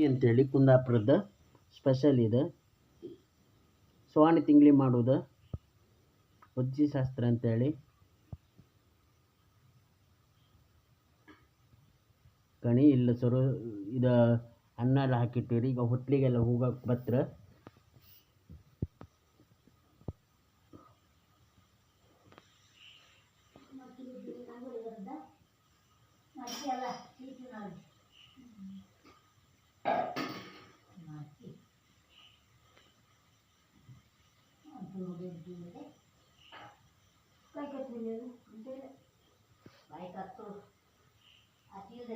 ಅಂತೇಳಿ ಕುಂದಾಪುರದ ಸ್ಪೆಷಲ್ ಇದೆ. ಸೋವಾಣಿ ತಿಂಗ್ಳಿ ಮಾಡೋದು ಒಜ್ಜಿ ಶಾಸ್ತ್ರ ಅಂತೇಳಿ. ಕಣಿ ಇಲ್ಲ ಸೊರು ಇದು ಅನ್ನ ಎಲ್ಲ ಹಾಕಿಟ್ಟಿರಿ. ಈಗ ಹೊಟ್ಲಿಗೆಲ್ಲ ಹೋಗಕ್ಕೆ ಬತ್ರ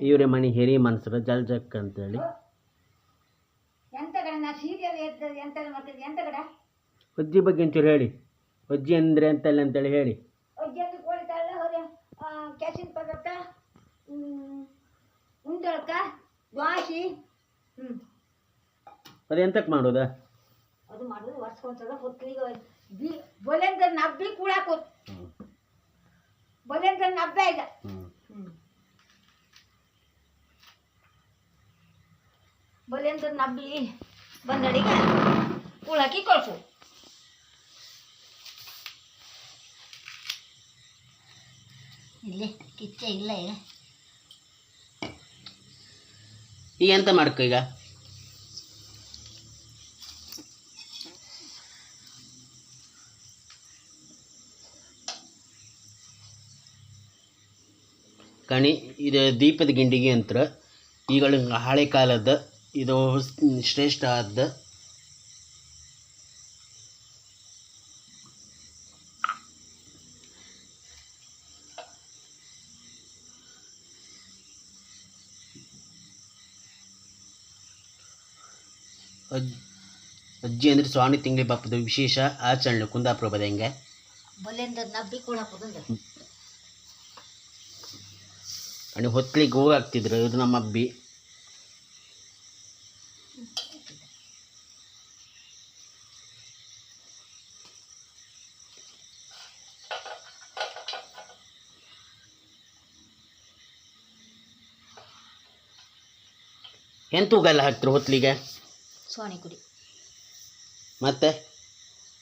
ಇವರೇ ಮಣಿ ಹಿರಿ ಮನ್ಸರು ಜಲ್ಜಕ್ ಅಂತೇಳಿ. ಒಜ್ಜಿ ಬಗ್ಗೆ ಒಂಚೂರು ಹೇಳಿ. ಒಜ್ಜಿ ಅಂದರೆ ಅಂತಲ್ಲ ಅಂತೇಳಿ ಹೇಳಿ. ಒಜ್ಜಿ ಅಂದ್ರೆ ಕೋಳಿ ತಾಳ ಹೊರ ಕ್ಯಾಸಿನ ಪದಾರ್ಥ ಉಂಡಳ್ಕ ದ್ವಾಸಿ. ಅದೆಂತಕ್ಕೆ ಮಾಡೋದ? ಅದು ಮಾಡೋದು ವರ್ಷಕೊಂದ್ಸಲ ಹೊತ್ತಿಗೆ ಬೊಲೆಂದ್ರ ನಬ್ಬಿ ಕೂಡಾಕು ಬೊಲೆಂದ್ರ ನಬ್ಬೆ ಈಗ ಬೊಲೆಂದ್ರ ನಬ್ಬಿ ಬಂದಡಿಗೆ ಕೂಳಾಕಿ ಕಳ್ಸು. ಇಲ್ಲಿ ಕಿಚ್ಚೆ ಇಲ್ಲ ಈಗ. ಈಗ ಎಂತ ಮಾಡ್ಕೊ ಈಗ? ಕಣಿ ಇದು ದೀಪದ ಗಿಂಡಿಗೆ ಅಂತ ಈಗಳು ಹಳೆ ಕಾಲದ ಇದು ಶ್ರೇಷ್ಠ ಆದ. ಅಜ್ಜಿ ಅಂದರೆ ಸ್ವಾಮಿ ತಿಂಗ್ಳಿ ಬಾಪದ ವಿಶೇಷ ಆಚರಣೆ ಕುಂದಾಪುರ ಬದ ಹೆಂಗೆ ಅಣ್ಣ ಹೊತ್ಲಿಗೆ ಹೋಗಾಗ್ತಿದ್ರು. ಇದು ನಮ್ಮ ಅಬ್ಬಿ. ಎಂತ ಹೂಗೆಲ್ಲ ಹಾಕ್ತಿರು ಹೊತ್ಲಿಗೆ? ಸೋಣಿ ಕುಡಿ ಮತ್ತೆ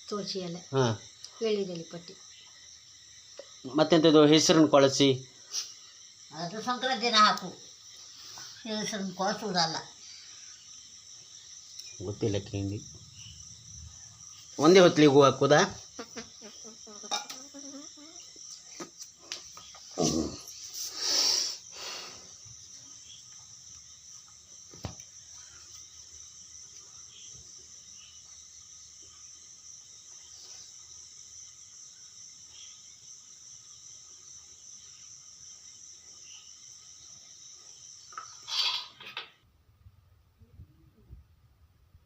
ತುಳಸಿ ಎಲೆ, ಹಾಂ, ಎಳ್ಳಿದೆಲೆ ಪಟ್ಟಿ, ಮತ್ತೆಂಥದ್ದು ಹೆಸರನ್ನು ಕೊಳಸಿ. ಅದು ಸಂಕ್ರಾಂತಿ ದಿನ ಹಾಕು. ಹೆಸರನ್ನು ಕೊಳಸುವುದಲ್ಲ. ಗೊತ್ತಿಲ್ಲ ಕೇಳಿ. ಒಂದೇ ಹೊತ್ಲಿಗೆ ಹೂ ಹಾಕೋದಾ?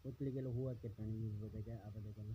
ಹೊತ್ಲಿಗೆಲ್ಲ ಹೂ ಹಾಕಿರ್ತಾನೆ ಈ ಬದೆಗೆ ಆ ಬದೆಗೆಲ್ಲ.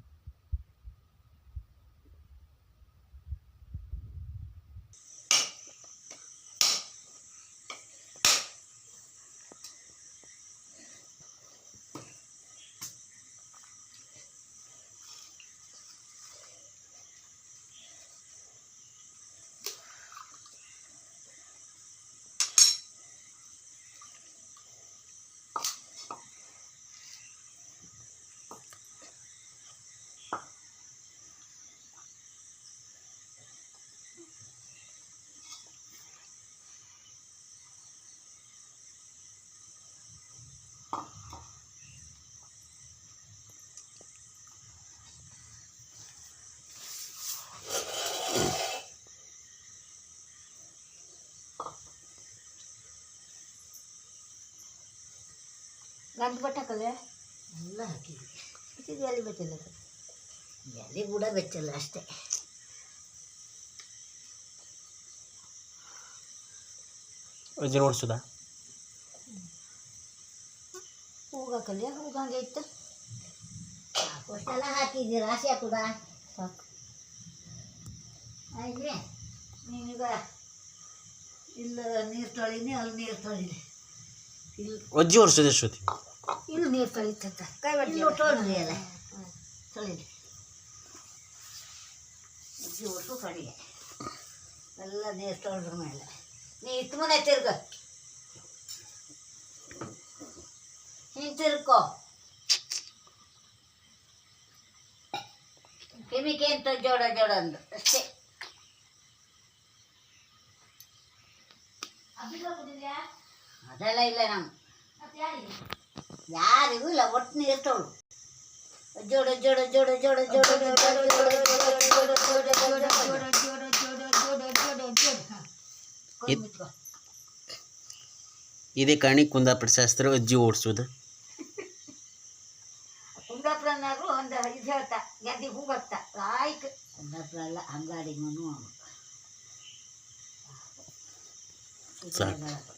ಗಂಟು ಬಟ್ಟೆ ಹಾಕಲ್ವೇ? ಎಲ್ಲ ಹಾಕಿದ್ವಿ. ಇದು ಎಲ್ಲಿ ಬೆಚ್ಚಲ್ಲ, ಎಲ್ಲಿ ಕೂಡ ಬೆಚ್ಚಲ್ಲ ಅಷ್ಟೇ. ಅಜ್ಜಿ ನೋಡ್ಸೋದಾ? ಹೂಗಾಕಲ್ಯ ಹೂಗಂಗೆ ಇತ್ತು. ಸಾಕಷ್ಟೆಲ್ಲ ಹಾಕಿದ್ದೀವಿ. ರಾಶಿ ಹಾಕುದ ಸಾಕು. ಆಯ್ತು ನೀನೀಗ ಇಲ್ಲ ನೀರು ತೊಳಿನಿ, ಅಲ್ಲಿ ನೀರು ತೊಳಿನಿ. ಇಲ್ಲಿ ಅಜ್ಜಿ ವರ್ಷದ ಎಷ್ಟೊತ್ತಿ ಇಲ್ಲಿ ನೀರು ತೊಳಿತತ್ತ. ಕೈ ಬಡ್ಡಿ ತೊಳ್ರಿ ಅಲ್ಲ ತೊಳಿಲಿ. ಅಜ್ಜಿ ಒಟ್ಟು ಕಡಿಗೆ ಎಲ್ಲ ನೀರು ತೊಳೆದ್ರ ಮೇಲೆ ನೀ ಇತ್ತು ಮನೆ ತಿರ್ಗ ನೀನು ತಿರ್ಕೋ ಕೆಮಿಕೆ ಅಂತ ಜೋಡ ಜೋಡ ಅಂದು ಅಷ್ಟೇ. ಅದೆಲ್ಲ ಇಲ್ಲ ನಾವು ಯಾರಿಗೂ ಇಲ್ಲ, ಒಟ್ಟು ಇರ್ತವಳು ಜೋಡ ಜೋಡ ಜೋಡ ಜೋಡ ಜೋಡ ಇದೇ ಕಾರಣ ಕುಂದಾಪುರ ಶಾಸ್ತ್ರ ಅಜ್ಜಿ ಓಡಿಸೋದು. ಕುಂದಾಪುರನಾದ್ರು ಒಂದು ಇದು ಹೇಳ್ತಾ ಗದ್ದೆ ಹೂ ಬರ್ತಾ ಆಯ್ತು. ಕುಂದಾಪುರ ಅಲ್ಲ ಅಂಗಾಡಿ ಮನು ಸಾಕು.